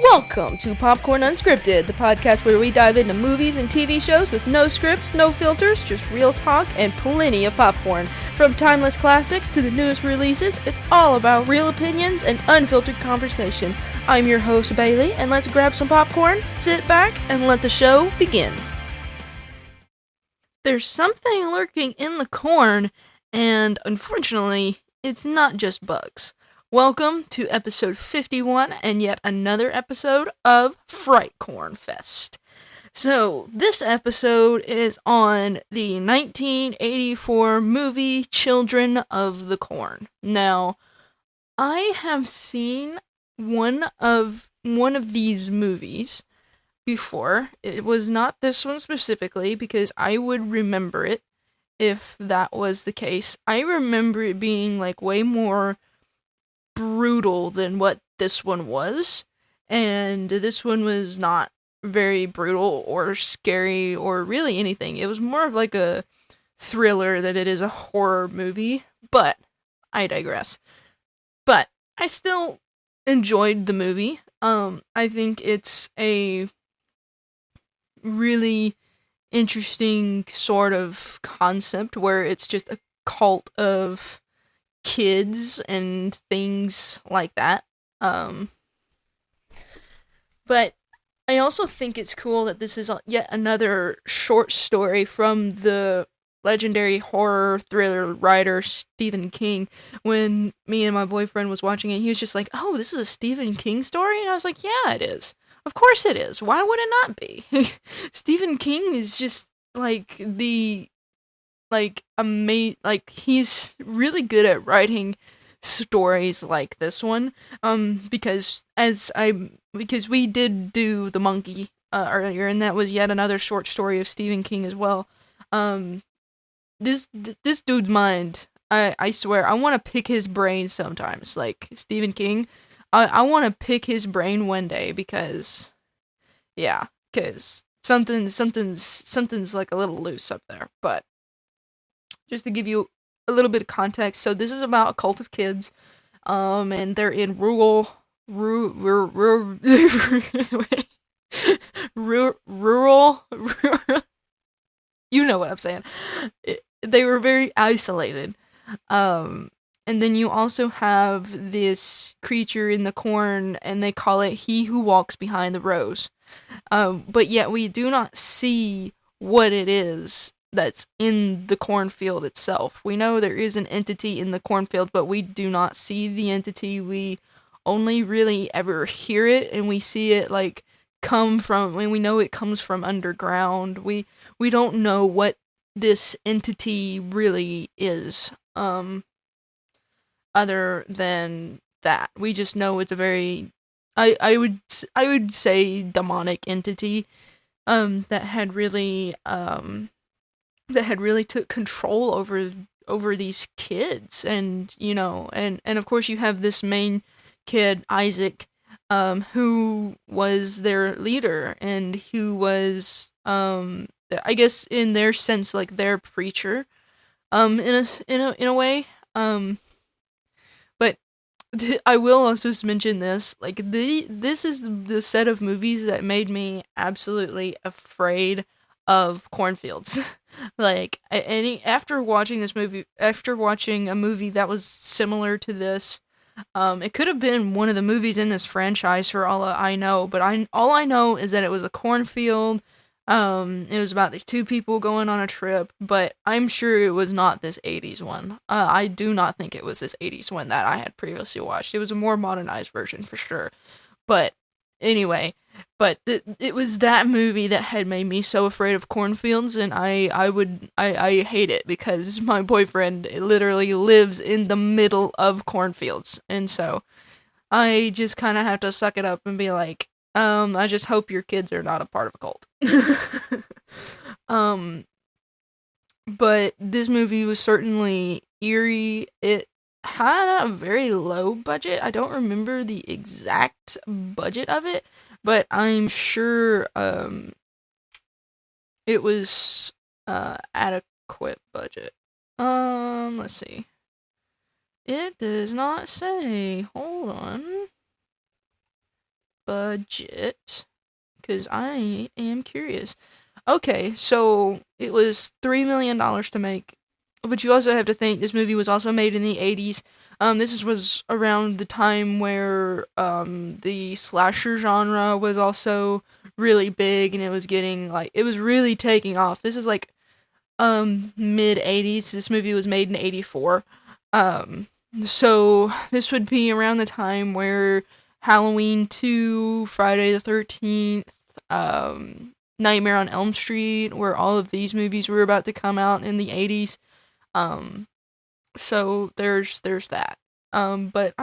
Welcome to Popcorn Unscripted, the podcast where we dive into movies and TV shows with no scripts, no filters, just real talk and plenty of popcorn. From timeless classics to the newest releases, it's all about real opinions and unfiltered conversation. I'm your host, Bailey, and let's grab some popcorn, sit back, and let the show begin. There's something lurking in the corn, and unfortunately, it's not just bugs. Welcome to episode 51 and yet another episode of Fright Corn Fest. So, this episode is on the 1984 movie Children of the Corn. Now, I have seen one of these movies before. It was not this one specifically because I would remember it if that was the case. I remember it being like way more brutal than what this one was, and this one was not very brutal or scary or really anything. It was more of like a thriller than it is a horror movie, but I digress. But I still enjoyed the movie. I think it's a really interesting sort of concept where it's just a cult of kids and things like that. But I also think it's cool that this is yet another short story from the legendary horror thriller writer Stephen King. When me and my boyfriend was watching it, he was just like, "Oh, this is a Stephen King story?" And I was like, "Yeah, it is. Of course it is. Why would it not be?" Stephen King is just he's really good at writing stories like this one, because we did do The Monkey earlier, and that was yet another short story of Stephen King as well. This dude's mind, I swear, I want to pick his brain sometimes. Like Stephen King, I want to pick his brain one day because something's like a little loose up there. But just to give you a little bit of context, so this is about a cult of kids, and they're in rural, you know what I'm saying. They were very isolated. And then you also have this creature in the corn, and they call it He Who Walks Behind the Rows. But yet we do not see what it is that's in the cornfield itself. We know there is an entity in the cornfield, but we do not see the entity. We only really ever hear it, and we see it like come from, when we know it comes from underground. We don't know what this entity really is, other than that. We just know it's a very, I would say demonic entity, that had really took control over these kids. And and of course you have this main kid, Isaac, who was their leader, and who was, I guess in their sense, like their preacher, in a way. But I will also mention this, like this is the set of movies that made me absolutely afraid of cornfields. Like after watching a movie that was similar to this, it could have been one of the movies in this franchise for all I know, but all I know is that it was a cornfield. It was about these two people going on a trip, but I'm sure it was not this 80s one. I do not think it was this 80s one that I had previously watched. It was a more modernized version for sure. But anyway, it was that movie that had made me so afraid of cornfields, and I hate it because my boyfriend literally lives in the middle of cornfields, and so I just kind of have to suck it up and be like, I just hope your kids are not a part of a cult. But this movie was certainly eerie. It had a very low budget. I don't remember the exact budget of it, but I'm sure it was adequate budget. Let's see. It does not say. Hold on. budget? Because I am curious. Okay, so it was $3 million to make, but you also have to think this movie was also made in the 80s. This was around the time where the slasher genre was also really big, and it was getting like it was really taking off. This is like mid 80s. This movie was made in 84. So this would be around the time where Halloween 2, Friday the 13th, Nightmare on Elm Street, where all of these movies were about to come out in the 80s. So there's that. But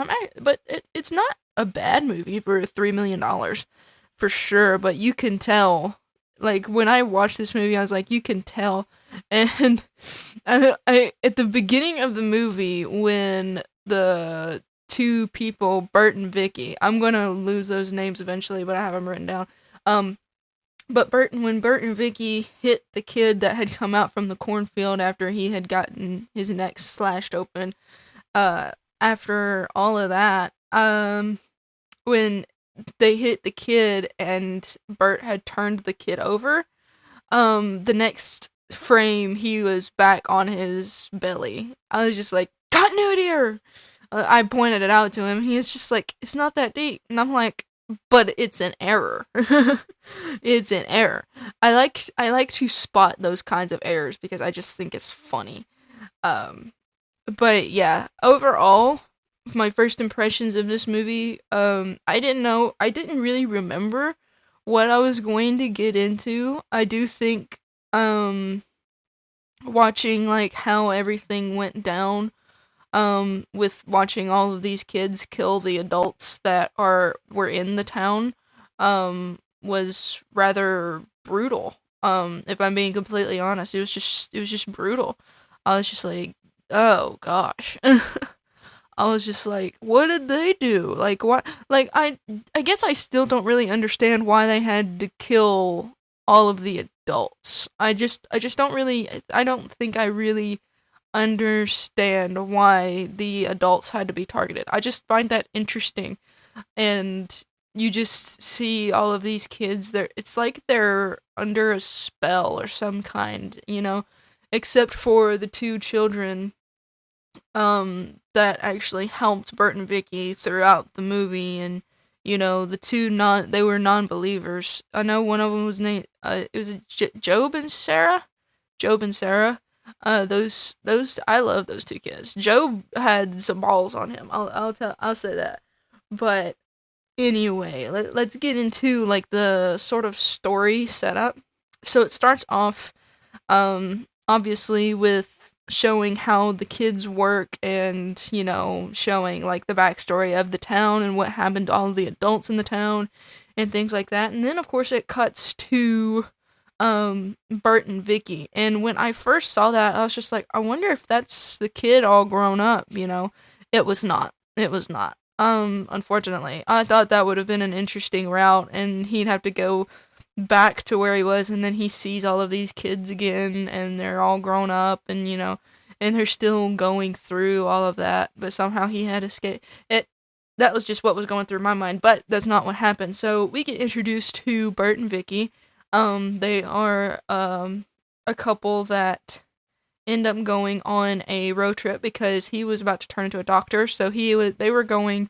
it's not a bad movie for $3 million for sure, but you can tell, like, when I watched this movie, I was like, you can tell. And I at the beginning of the movie, when the two people, Bert and Vicky, I'm gonna lose those names eventually, but I have them written down. But when Bert and Vicky hit the kid that had come out from the cornfield after he had gotten his neck slashed open, after all of that, when they hit the kid and Bert had turned the kid over, the next frame he was back on his belly. I was just like, continuity error! I pointed it out to him. He was just like, it's not that deep. And I'm like, but it's an error. It's an error. I like to spot those kinds of errors because I just think it's funny. But yeah, overall, my first impressions of this movie, I didn't really remember what I was going to get into. I do think, watching, like, how everything went down, with watching all of these kids kill the adults that were in the town, was rather brutal. If I'm being completely honest, it was just brutal. I was just like, oh gosh. I was just like, what did they do? Like, what? Like, I guess I still don't really understand why they had to kill all of the adults. I don't think I really understand why the adults had to be targeted. I just find that interesting. And you just see all of these kids, it's like they're under a spell or some kind, except for the two children that actually helped Bert and Vicky throughout the movie, and the two they were non-believers. I know one of them was named it was Job and Sarah. Those I love those two kids. Job had some balls on him. I'll say that. But anyway, let's get into, like, the sort of story setup. So it starts off, obviously, with showing how the kids work and, showing, like, the backstory of the town and what happened to all of the adults in the town and things like that. And then, of course, it cuts to Bert and Vicky. And when I first saw that, I was just like, I wonder if that's the kid all grown up, It was not. Unfortunately. I thought that would have been an interesting route, and he'd have to go back to where he was, and then he sees all of these kids again, and they're all grown up, and and they're still going through all of that, but somehow he had escaped. That was just what was going through my mind, but that's not what happened. So we get introduced to Bert and Vicky. They are a couple that end up going on a road trip because he was about to turn into a doctor, so he was bringing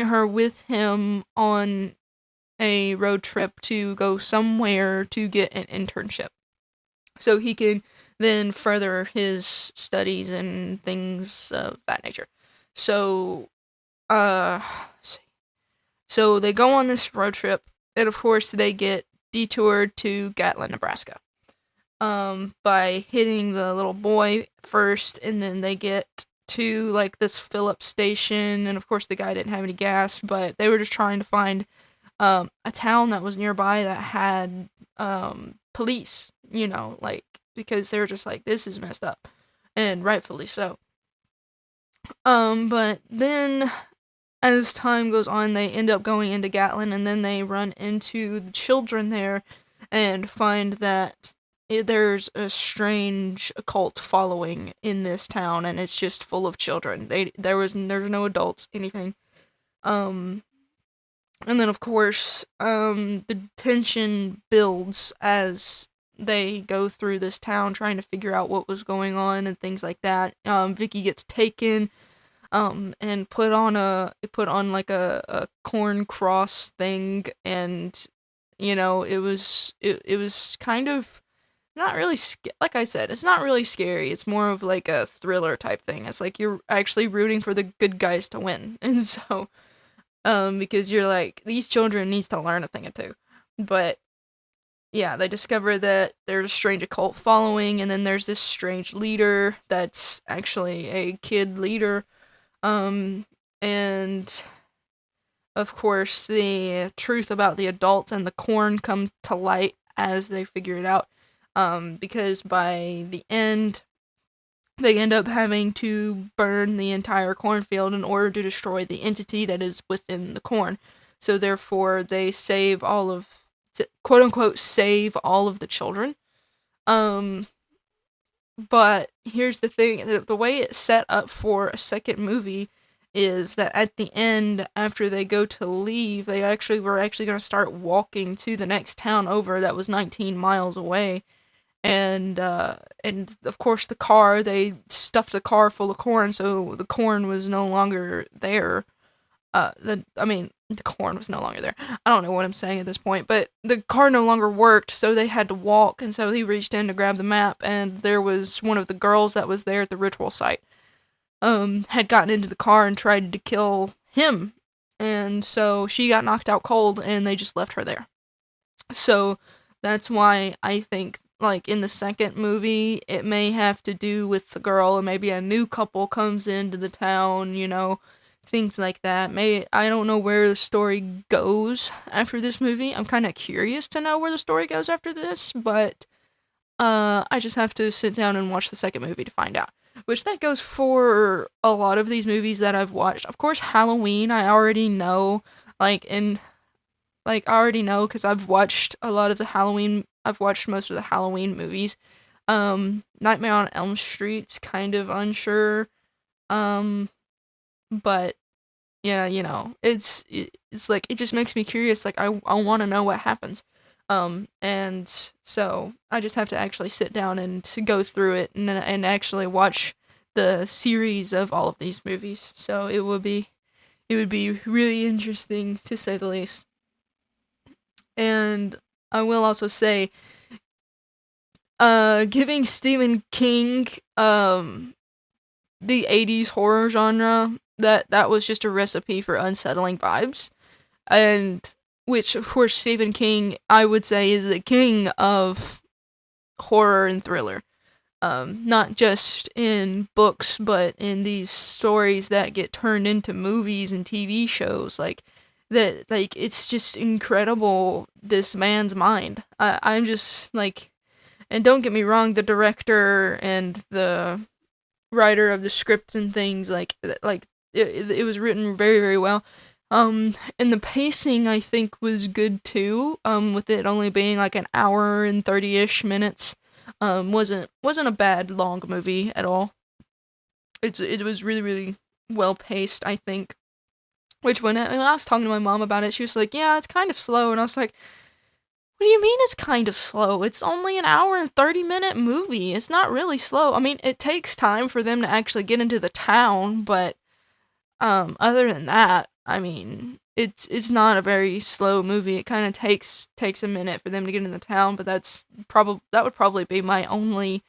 her with him on a road trip to go somewhere to get an internship, so he can then further his studies and things of that nature. So, so they go on this road trip, and of course they get detoured to Gatlin, Nebraska, by hitting the little boy first, and then they get to, like, this fill-up station, and of course the guy didn't have any gas, but they were just trying to find a town that was nearby that had police, like, because they were just like, this is messed up, and rightfully so. But then as time goes on, they end up going into Gatlin, and then they run into the children there and find that there's a strange occult following in this town, and it's just full of children. There's no adults, anything. And then, of course, the tension builds as they go through this town trying to figure out what was going on and things like that. Vicky gets taken, and put on like a corn cross thing, and it was kind of not really like I said, it's not really scary. It's more of like a thriller type thing. It's like you're actually rooting for the good guys to win, and so because you're like, these children needs to learn a thing or two. But yeah, they discover that there's a strange occult following, and then there's this strange leader that's actually a kid leader. And of course, the truth about the adults and the corn come to light as they figure it out. Because by the end, they end up having to burn the entire cornfield in order to destroy the entity that is within the corn. So therefore, they save all of, quote unquote, save all of the children. But here's the thing, the way it's set up for a second movie is that at the end, after they go to leave, they were actually going to start walking to the next town over that was 19 miles away. And of course they stuffed the car full of corn, so the corn was no longer there. The corn was no longer there. I don't know what I'm saying at this point, but the car no longer worked, so they had to walk, and so he reached in to grab the map, and there was one of the girls that was there at the ritual site, had gotten into the car and tried to kill him, and so she got knocked out cold, and they just left her there. So that's why I think, like, in the second movie, it may have to do with the girl, and maybe a new couple comes into the town, things like that. I don't know where the story goes after this movie. I'm kind of curious to know where the story goes after this, but I just have to sit down and watch the second movie to find out. Which that goes for a lot of these movies that I've watched. Of course, Halloween, I already know, I already know because I've watched I've watched most of the Halloween movies. Nightmare on Elm Street's kind of unsure. But yeah, it's like, it just makes me curious. Like, I want to know what happens. And so I just have to actually sit down and to go through it and actually watch the series of all of these movies. So it would be really interesting, to say the least. And I will also say, giving Stephen King, the 80s horror genre, that was just a recipe for unsettling vibes. And which, of course, Stephen King, I would say, is the king of horror and thriller. Not just in books, but in these stories that get turned into movies and TV shows. It's just incredible, this man's mind. I'm just, like, and don't get me wrong, the director and the writer of the script and things, it was written very, very well. And the pacing, I think, was good too, with it only being like an hour and 30-ish minutes. Wasn't a bad long movie at all. It was really, really well paced, I think. Which when I was talking to my mom about it, she was like, yeah, it's kind of slow, and I was like, what do you mean it's kind of slow? It's only an hour and 30-minute movie. It's not really slow. I mean, it takes time for them to actually get into the town, but other than that, I mean, it's not a very slow movie. It kind of takes a minute for them to get in the town, but that would probably be my only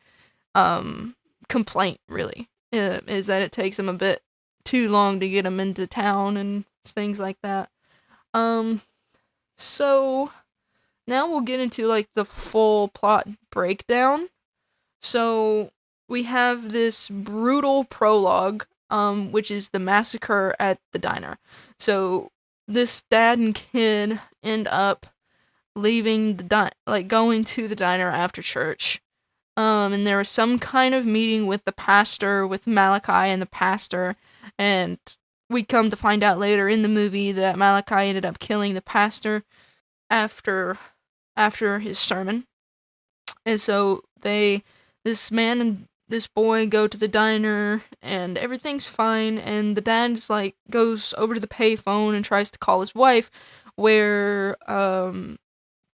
complaint, really, is that it takes them a bit too long to get them into town and things like that. So now we'll get into, like, the full plot breakdown. So we have this brutal prologue, which is the massacre at the diner. So this dad and kid end up leaving going to the diner after church. And there was some kind of meeting with the pastor, with Malachai and the pastor, and we come to find out later in the movie that Malachai ended up killing the pastor after his sermon. And so this man and this boy go to the diner, and everything's fine, and the dad just, goes over to the payphone and tries to call his wife, where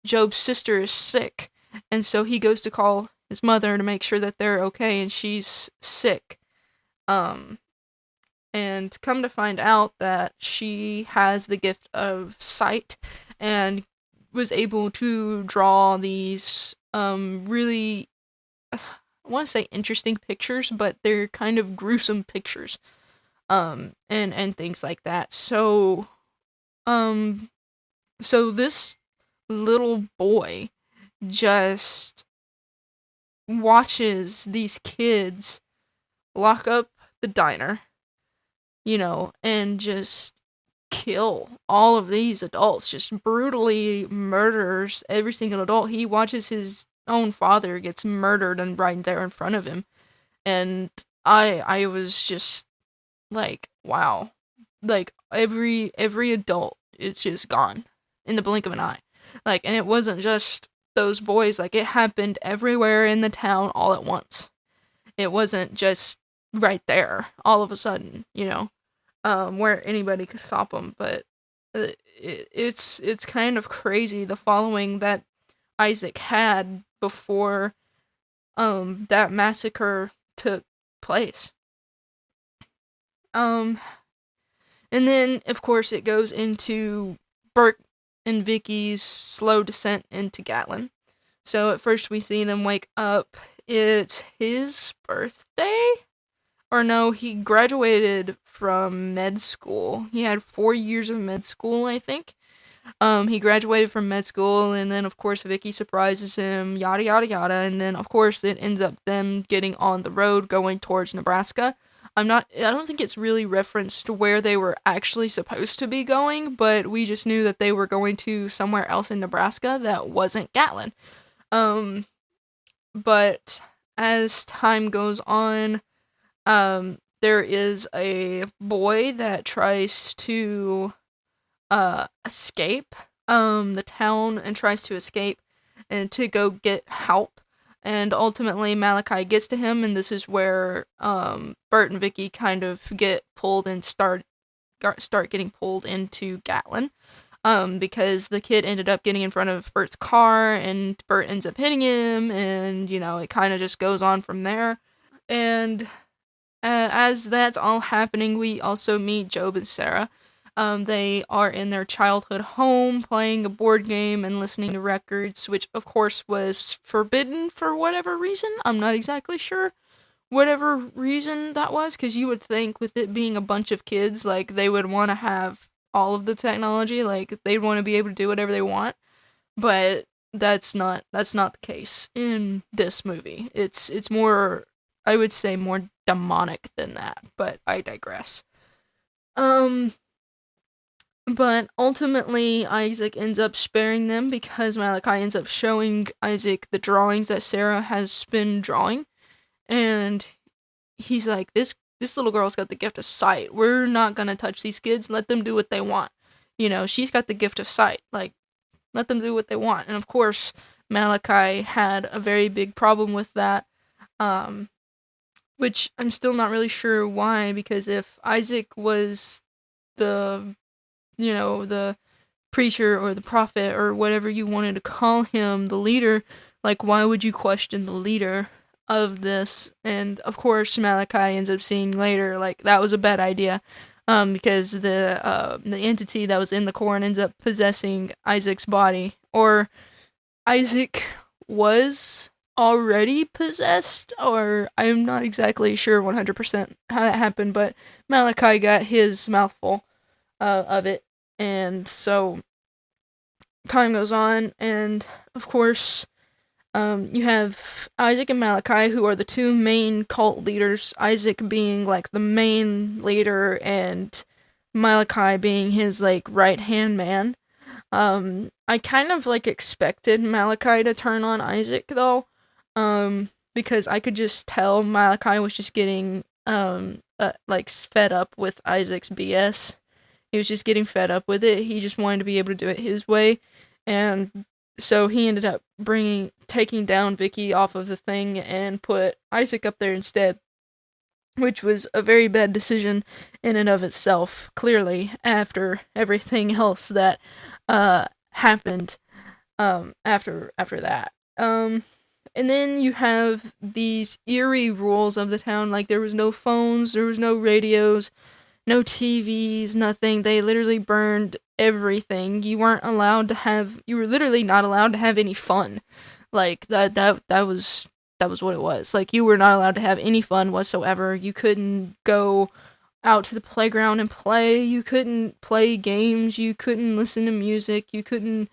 Job's sister is sick, and so he goes to call his mother to make sure that they're okay, and she's sick. And come to find out that she has the gift of sight and was able to draw these really, I want to say interesting pictures, but they're kind of gruesome pictures, and things like that. So this little boy just watches these kids lock up the diner, and just kill all of these adults, just brutally murders every single adult. He watches his own father gets murdered and right there in front of him. And I was just like, wow. Like, every adult is just gone in the blink of an eye. Like, and it wasn't just those boys, like, it happened everywhere in the town all at once. It wasn't just right there all of a sudden, where anybody could stop them. But it's kind of crazy, the following that Isaac had before that massacre took place. And then of course it goes into Bert and Vicky's slow descent into Gatlin. So at first we see them wake up. It's his birthday? Or no, he graduated from med school. He had 4 years of med school, I think. He graduated from med school, and then, of course, Vicky surprises him, yada, yada, yada. And then, of course, it ends up them getting on the road going towards Nebraska. I don't think it's really referenced where they were actually supposed to be going, but we just knew that they were going to somewhere else in Nebraska that wasn't Gatlin. But as time goes on, there is a boy that tries to escape the town and tries to escape and to go get help. And ultimately Malachai gets to him, and this is where Bert and Vicky kind of get pulled and start getting pulled into Gatlin. Because the kid ended up getting in front of Bert's car, and Bert ends up hitting him, and, it kind of just goes on from there. And as that's all happening, we also meet Job and Sarah. They are in their childhood home playing a board game and listening to records, which of course was forbidden for whatever reason. I'm not exactly sure whatever reason that was, because you would think with it being a bunch of kids, like, they would want to have all of the technology, like, they'd want to be able to do whatever they want, but that's not the case in this movie. It's more, I would say, more demonic than that, but I digress. But ultimately, Isaac ends up sparing them because Malachai ends up showing Isaac the drawings that Sarah has been drawing, and he's like, this little girl's got the gift of sight. We're not gonna touch these kids. Let them do what they want. She's got the gift of sight. Like, let them do what they want. And of course, Malachai had a very big problem with that, which I'm still not really sure why, because if Isaac was the preacher or the prophet or whatever you wanted to call him, the leader, like, why would you question the leader of this? And of course Malachai ends up seeing later, like, that was a bad idea, because the entity that was in the corn ends up possessing Isaac's body, or Isaac was already possessed, or I'm not exactly sure 100% how that happened, but Malachai got his mouthful of it. And so time goes on, and of course you have Isaac and Malachai, who are the two main cult leaders, Isaac being like the main leader and Malachai being his like right hand man. I kind of like expected Malachai to turn on Isaac though, because I could just tell Malachai was just getting like fed up with Isaac's BS. He was just getting fed up with it. He just wanted to be able to do it his way. And so he ended up taking down Vicky off of the thing and put Isaac up there instead, which was a very bad decision in and of itself, clearly, after everything else that happened after that. And then you have these eerie rules of the town, like there was no phones, there was no radios, no TVs, nothing. They literally burned everything. You were literally not allowed to have any fun. Like that was what it was. Like you were not allowed to have any fun whatsoever. You couldn't go out to the playground and play. You couldn't play games. You couldn't listen to music. You couldn't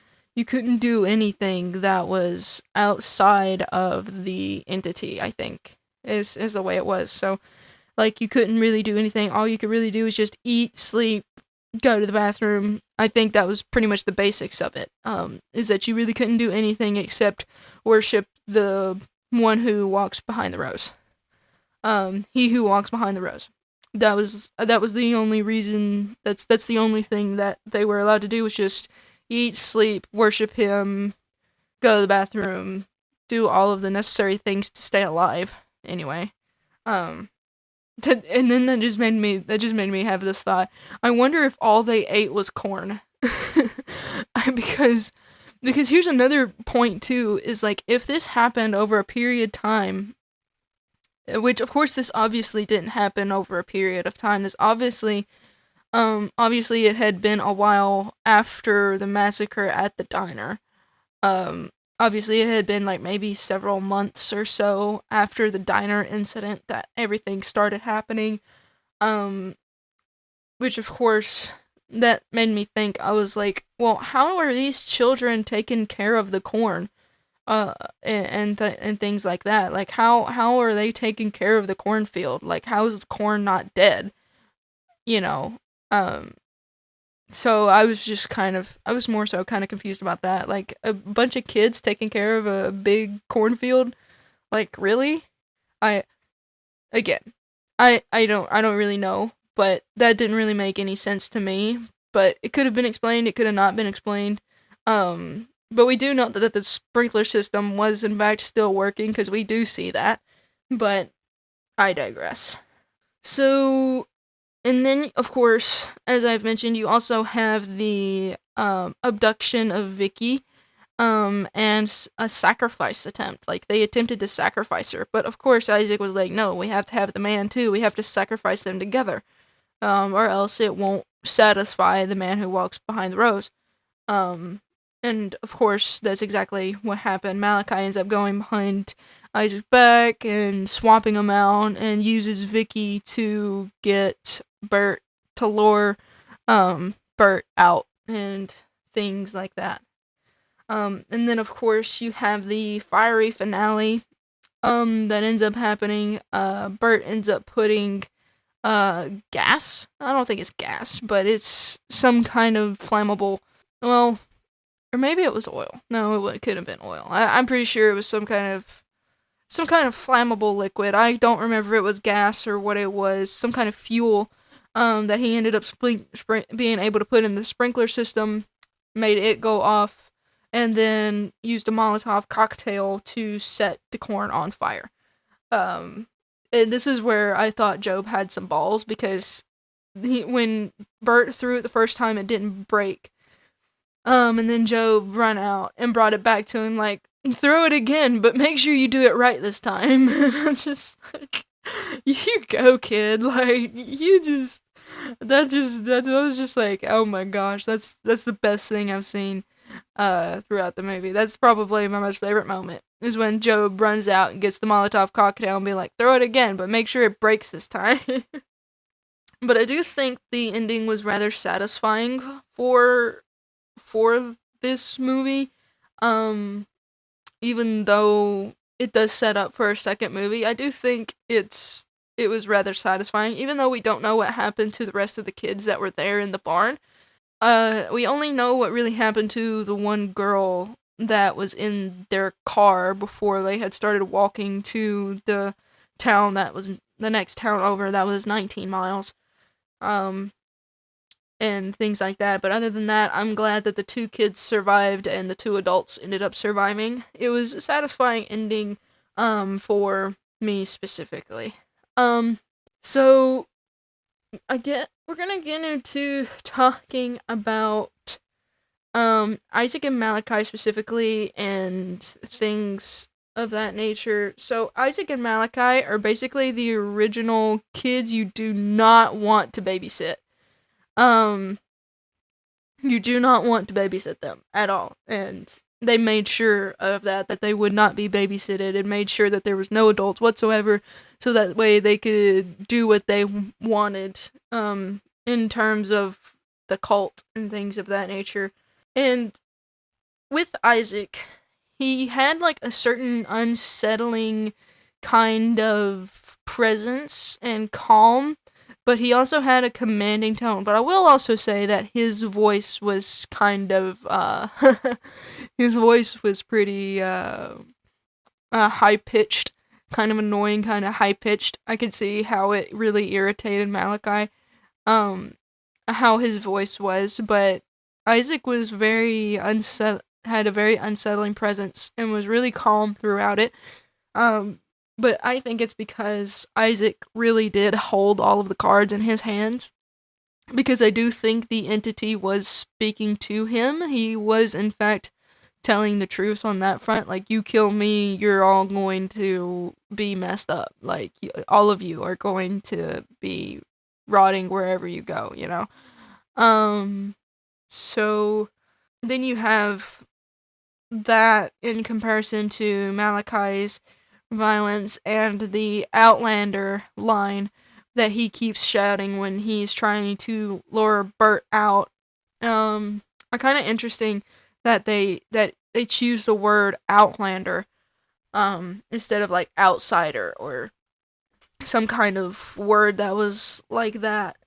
do anything that was outside of the entity, I think, is the way it was. So, like, you couldn't really do anything. All you could really do was just eat, sleep, go to the bathroom. I think that was pretty much the basics of it, is that you really couldn't do anything except worship the one who walks behind the rose. He who walks behind the rose. That was the only reason, that's the only thing that they were allowed to do, was just eat, sleep, worship him, go to the bathroom, do all of the necessary things to stay alive. Anyway, and then that just made me have this thought. I wonder if all they ate was corn, because here's another point too. Is like if this happened over a period of time, which of course this obviously didn't happen over a period of time. This obviously it had been a while after the massacre at the diner. Obviously it had been like maybe several months or so after the diner incident that everything started happening. Which of course, that made me think, I was like, well, how are these children taking care of the corn? And things like that. Like, how are they taking care of the cornfield? Like, how is the corn not dead? You know, so I was more so kind of confused about that. Like, a bunch of kids taking care of a big cornfield? Like, really? I don't really know, but that didn't really make any sense to me. But it could have been explained, it could have not been explained. But we do know that the sprinkler system was in fact still working, because we do see that. But I digress. So, and then, of course, as I've mentioned, you also have the abduction of Vicky, and a sacrifice attempt. Like, they attempted to sacrifice her, but of course Isaac was like, no, we have to have the man too. We have to sacrifice them together, or else it won't satisfy the man who walks behind the rose. And of course, that's exactly what happened. Malachai ends up going behind Isaac's back and swapping him out, and uses Vicky to get Bert to lure Bert out and things like that. And then of course you have the fiery finale that ends up happening. Bert ends up putting gas. I don't think it's gas, but it's some kind of flammable, well, or maybe it was oil. No, it could have been oil. I'm pretty sure it was some kind of flammable liquid. I don't remember if it was gas or what it was. Some kind of fuel that he ended up being able to put in the sprinkler system, made it go off, and then used a Molotov cocktail to set the corn on fire. And this is where I thought Job had some balls, because when Bert threw it the first time, it didn't break. And then Job ran out and brought it back to him, like, throw it again, but make sure you do it right this time. And I'm just like, you go, kid. Like, that was just like, oh my gosh, that's the best thing I've seen throughout the movie. That's probably my most favorite moment, is when Job runs out and gets the Molotov cocktail and be like, throw it again, but make sure it breaks this time. But I do think the ending was rather satisfying for this movie. Even though it does set up for a second movie, I do think it was rather satisfying, even though we don't know what happened to the rest of the kids that were there in the barn. We only know what really happened to the one girl that was in their car before they had started walking to the town that was the next town over, that was 19 miles. And things like that. But other than that, I'm glad that the two kids survived and the two adults ended up surviving. It was a satisfying ending, for me specifically. So we're gonna get into talking about Isaac and Malachai specifically, and things of that nature. So Isaac and Malachai are basically the original kids you do not want to babysit. Um, you do not want to babysit them at all, and they made sure of that they would not be babysitted, and made sure that there was no adults whatsoever, so that way they could do what they wanted, in terms of the cult and things of that nature. And with Isaac, he had like a certain unsettling kind of presence and calm, but he also had a commanding tone. But I will also say that his voice was kind of his voice was pretty high pitched, kind of annoying, kind of high pitched. I could see how it really irritated Malachai, how his voice was, but Isaac was had a very unsettling presence and was really calm throughout it. But I think it's because Isaac really did hold all of the cards in his hands, because I do think the entity was speaking to him. He was, in fact, telling the truth on that front. Like, you kill me, you're all going to be messed up. Like, all of you are going to be rotting wherever you go, you know? So then you have that in comparison to Malachai's violence and the Outlander line that he keeps shouting when he's trying to lure Bert out. Kind of interesting that they choose the word Outlander, instead of like outsider or some kind of word that was like that.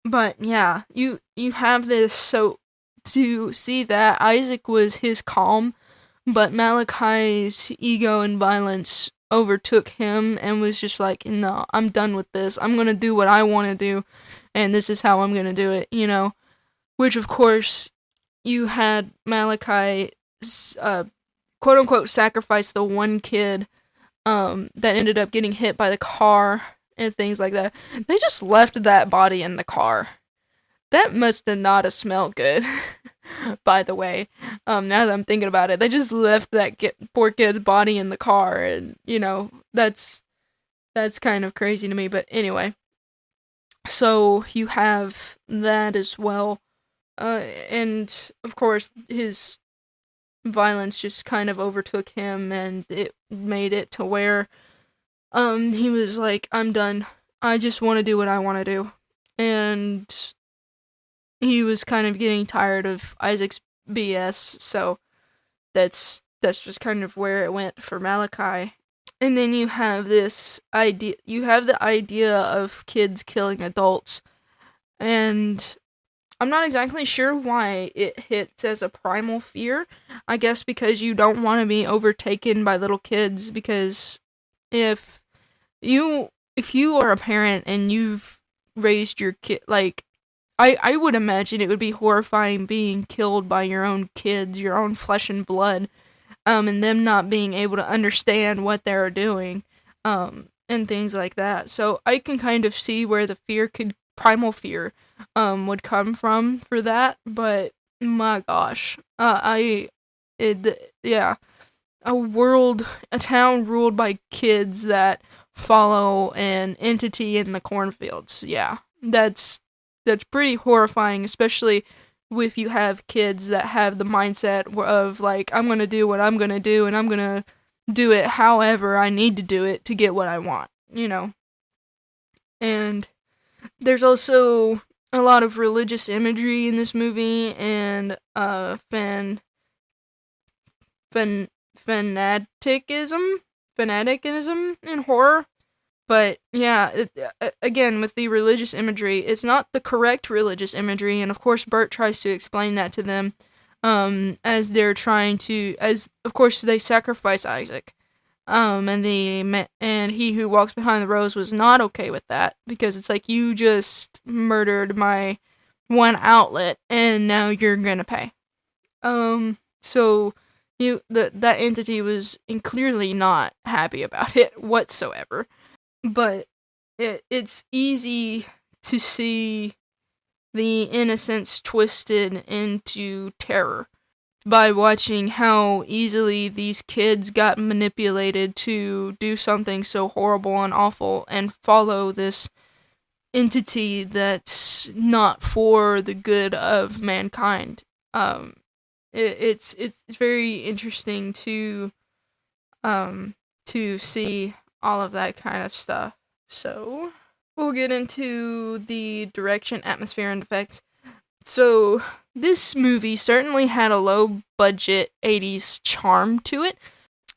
But yeah, you have this, so to see that Isaac was his calm, but Malachai's ego and violence overtook him and was just like, no, I'm done with this. I'm gonna do what I want to do, and this is how I'm gonna do it, you know? Which, of course, you had Malachai, quote unquote, sacrifice the one kid, that ended up getting hit by the car and things like that. They just left that body in the car. That must have not have smelled good, by the way. Now that I'm thinking about it, they just left that poor kid's body in the car, and, you know, that's kind of crazy to me, but anyway. So, you have that as well. And, of course, his violence just kind of overtook him, and it made it to where, he was like, I'm done. I just want to do what I want to do. And he was kind of getting tired of Isaac's BS, so that's just kind of where it went for Malachai. And then you have the idea of kids killing adults, and I'm not exactly sure why it hits as a primal fear. I guess because you don't want to be overtaken by little kids, because if you are a parent and you've raised your kid, like, I would imagine it would be horrifying being killed by your own kids, your own flesh and blood, and them not being able to understand what they're doing, and things like that. So I can kind of see where the primal fear, would come from for that, but my gosh, a town ruled by kids that follow an entity in the cornfields. Yeah, that's pretty horrifying, especially if you have kids that have the mindset of, like, I'm gonna do what I'm gonna do, and I'm gonna do it however I need to do it to get what I want, you know? And there's also a lot of religious imagery in this movie, and fanaticism in horror. But yeah, again, with the religious imagery, it's not the correct religious imagery, and of course Bert tries to explain that to them, as they're trying to, of course they sacrifice Isaac, and he who walks behind the rose was not okay with that, because it's like, you just murdered my one outlet, and now you're gonna pay. So that entity was clearly not happy about it whatsoever. But it's easy to see the innocence twisted into terror by watching how easily these kids got manipulated to do something so horrible and awful and follow this entity that's not for the good of mankind. It's very interesting to see all of that kind of stuff. So we'll get into the direction, atmosphere, and effects. So this movie certainly had a low-budget 80s charm to it.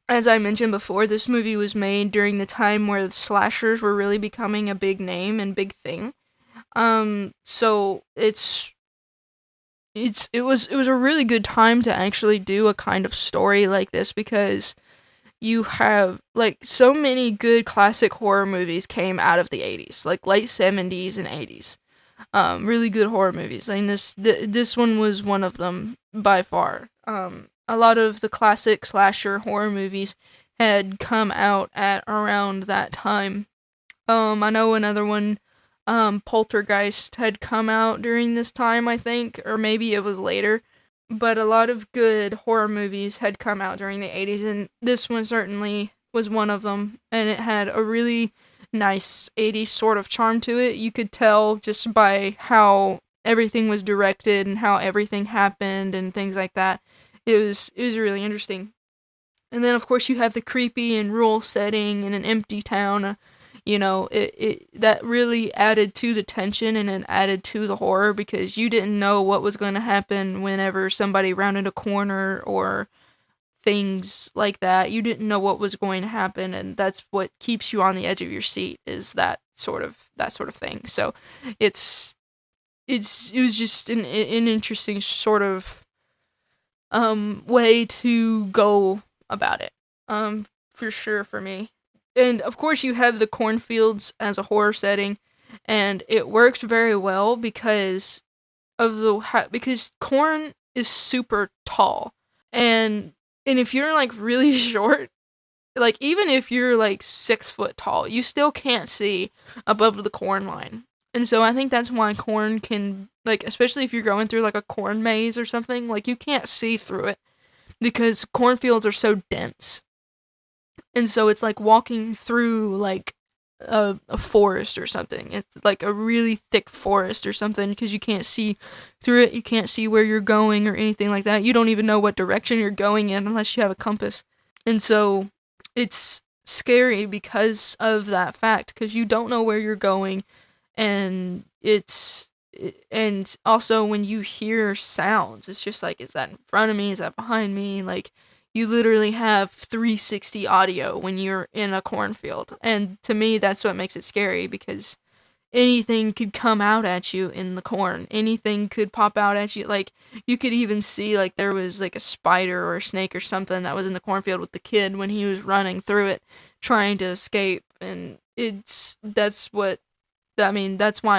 As I mentioned before, this movie was made during the time where the slashers were really becoming a big name and big thing. So it was a really good time to actually do a kind of story like this, because you have, like, so many good classic horror movies came out of the 80s, like late 70s and 80s. Really good horror movies. I mean, this one was one of them by far. A lot of the classic slasher horror movies had come out at around that time. I know another one, Poltergeist, had come out during this time, I think, or maybe it was later. But a lot of good horror movies had come out during the 80s, and this one certainly was one of them, and it had a really nice 80s sort of charm to it. You could tell just by how everything was directed and how everything happened and things like that. It was really interesting. And then, of course, you have the creepy and rural setting in an empty town. It that really added to the tension, and it added to the horror, because you didn't know what was going to happen whenever somebody rounded a corner or things like that. You didn't know what was going to happen, and that's what keeps you on the edge of your seat, is that sort of thing. So it was just an interesting sort of way to go about it. For sure for me. And of course you have the cornfields as a horror setting, and it works very well because because corn is super tall. And if you're like really short, like even if you're like 6 foot tall, you still can't see above the corn line. And so I think that's why corn can, like, especially if you're going through like a corn maze or something, like you can't see through it because cornfields are so dense. And so it's like walking through like a forest or something. It's like a really thick forest or something, because you can't see through it. You can't see where you're going or anything like that. You don't even know what direction you're going in unless you have a compass. And so it's scary because of that fact, because you don't know where you're going. And and also when you hear sounds, it's just like, is that in front of me? Is that behind me? Like, you literally have 360 audio when you're in a cornfield. And to me, that's what makes it scary, because anything could come out at you in the corn. Anything could pop out at you. Like, you could even see, like, there was, like, a spider or a snake or something that was in the cornfield with the kid when he was running through it, trying to escape. And that's why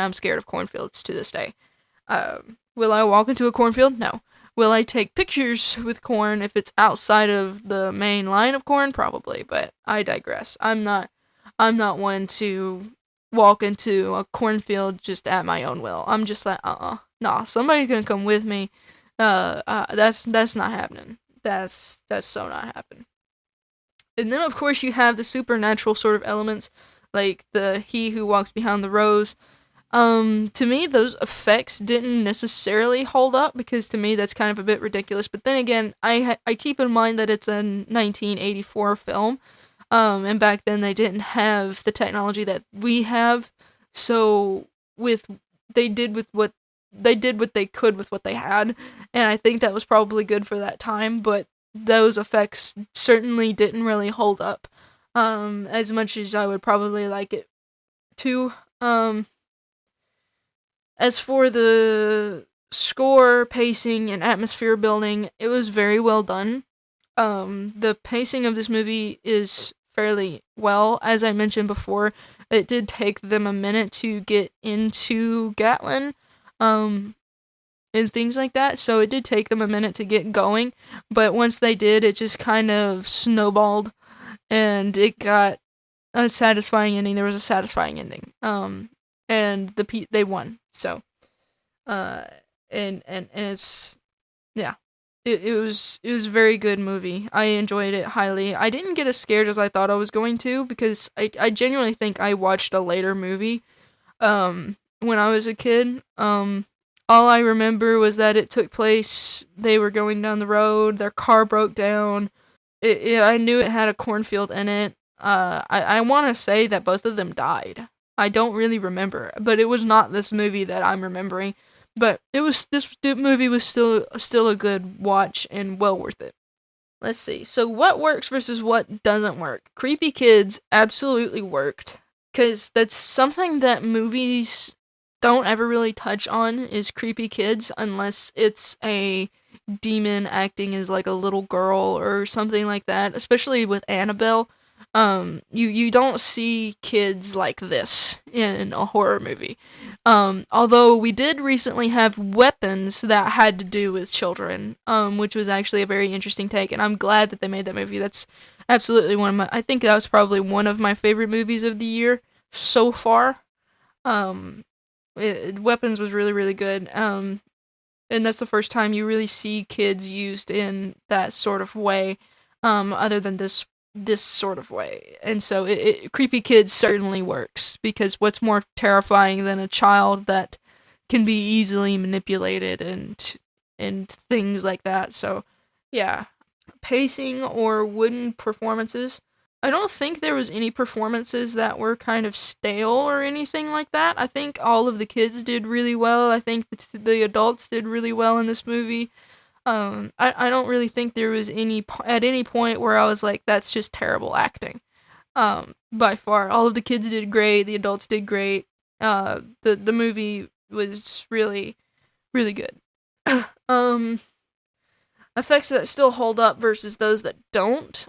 I'm scared of cornfields to this day. Will I walk into a cornfield? No. Will I take pictures with corn if it's outside of the main line of corn? Probably, but I digress. I'm not one to walk into a cornfield just at my own will. I'm just like, nah, somebody's gonna come with me. That's not happening. That's so not happening. And then, of course, you have the supernatural sort of elements, like the He Who Walks Behind the Rose. To me, those effects didn't necessarily hold up, because to me that's kind of a bit ridiculous. But then again, I keep in mind that it's a 1984 film, and back then they didn't have the technology that we have. So they did what they could with what they had, and I think that was probably good for that time. But those effects certainly didn't really hold up, as much as I would probably like it to. As for the score, pacing, and atmosphere building, it was very well done. The pacing of this movie is fairly well. As I mentioned before, it did take them a minute to get into Gatlin, and things like that, so it did take them a minute to get going, but once they did, it just kind of snowballed, and it got a satisfying ending. There was a satisfying ending. And they won. So, Uh, and it's, yeah. It was a very good movie. I enjoyed it highly. I didn't get as scared as I thought I was going to, because I genuinely think I watched a later movie when I was a kid. All I remember was that it took place, they were going down the road, their car broke down. I knew it had a cornfield in it. I want to say that both of them died. I don't really remember, but it was not this movie that I'm remembering. But this movie was still a good watch and well worth it. Let's see. So what works versus what doesn't work? Creepy Kids absolutely worked, because that's something that movies don't ever really touch on, is creepy kids, unless it's a demon acting as like a little girl or something like that. Especially with Annabelle, you don't see kids like this in a horror movie. Although we did recently have weapons that had to do with children, which was actually a very interesting take, and I'm glad that they made that movie. That's absolutely I think that was probably one of my favorite movies of the year so far. Weapons was really, really good. And that's the first time you really see kids used in that sort of way, other than this sort of way. And so Creepy Kids certainly works, because what's more terrifying than a child that can be easily manipulated and things like that. So yeah. Pacing or wooden performances. I don't think there was any performances that were kind of stale or anything like that. I think all of the kids did really well. I think the adults did really well in this movie. I don't really think there was at any point where I was like, that's just terrible acting. By far, all of the kids did great. The adults did great. The movie was really, really good. Effects that still hold up versus those that don't.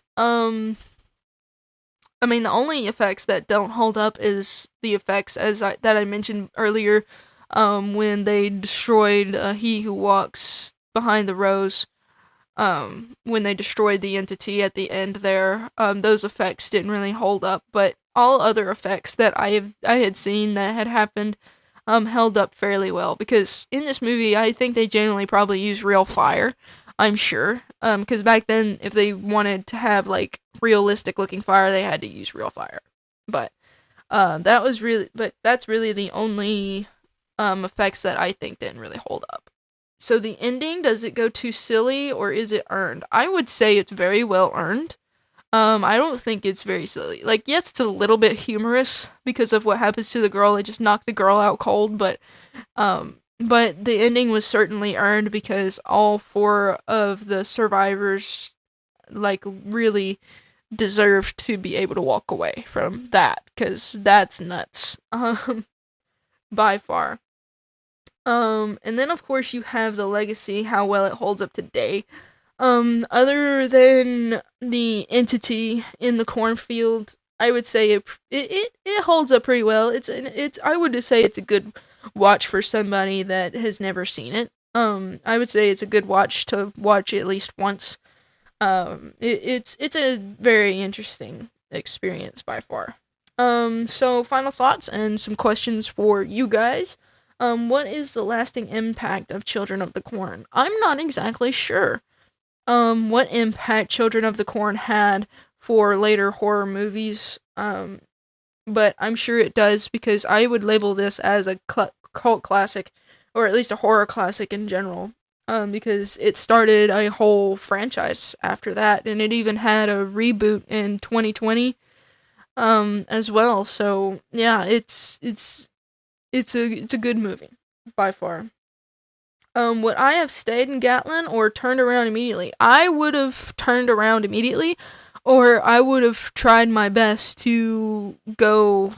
I mean, the only effects that don't hold up is the effects that I mentioned earlier, when they destroyed He Who Walks Behind the Rose. When they destroyed the entity at the end there, those effects didn't really hold up. But all other effects that I had seen that had happened, held up fairly well. Because in this movie, I think they generally probably use real fire. I'm sure. Because back then, if they wanted to have, like, realistic looking fire, they had to use real fire. But, that's really the only, effects that I think didn't really hold up. So the ending, does it go too silly, or is it earned? I would say it's very well earned. I don't think it's very silly. Like, yes, it's a little bit humorous because of what happens to the girl. They just knock the girl out cold, but the ending was certainly earned, because all 4 of the survivors, like, really deserved to be able to walk away from that, because that's nuts, by far. And then of course you have the legacy, how well it holds up today. Other than the entity in the cornfield, I would say it holds up pretty well. I would say it's a good watch for somebody that has never seen it. I would say it's a good watch to watch at least once. It's a very interesting experience by far. So final thoughts and some questions for you guys. What is the lasting impact of Children of the Corn? I'm not exactly sure, what impact Children of the Corn had for later horror movies, but I'm sure it does, because I would label this as a cult classic, or at least a horror classic in general, because it started a whole franchise after that, and it even had a reboot in 2020, as well. So yeah, it's a good movie by far. Would I have stayed in Gatlin or turned around immediately? I would have turned around immediately, or I would have tried my best to go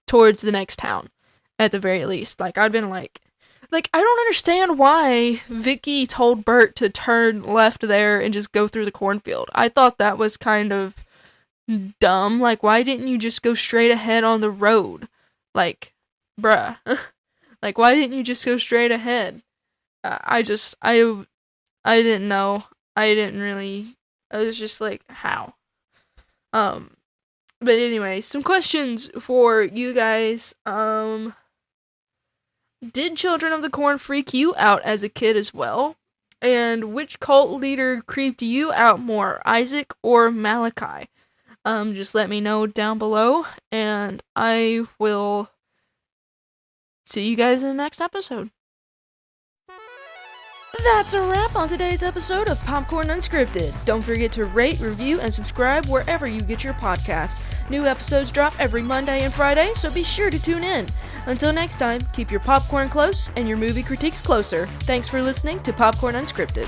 towards the next town at the very least. Like, I'd been like I don't understand why Vicky told Bert to turn left there and just go through the cornfield. I thought that was kind of dumb. Like, why didn't you just go straight ahead on the road? Like, bruh. Like, why didn't you just go straight ahead? I didn't know. I didn't really, I was just like, how? But anyway, some questions for you guys. Did Children of the Corn freak you out as a kid as well? And which cult leader creeped you out more, Isaac or Malachai? Just let me know down below, and I will see you guys in the next episode. That's a wrap on today's episode of Popcorn Unscripted. Don't forget to rate, review, and subscribe wherever you get your podcast. New episodes drop every Monday and Friday, so be sure to tune in. Until next time, keep your popcorn close and your movie critiques closer. Thanks for listening to Popcorn Unscripted.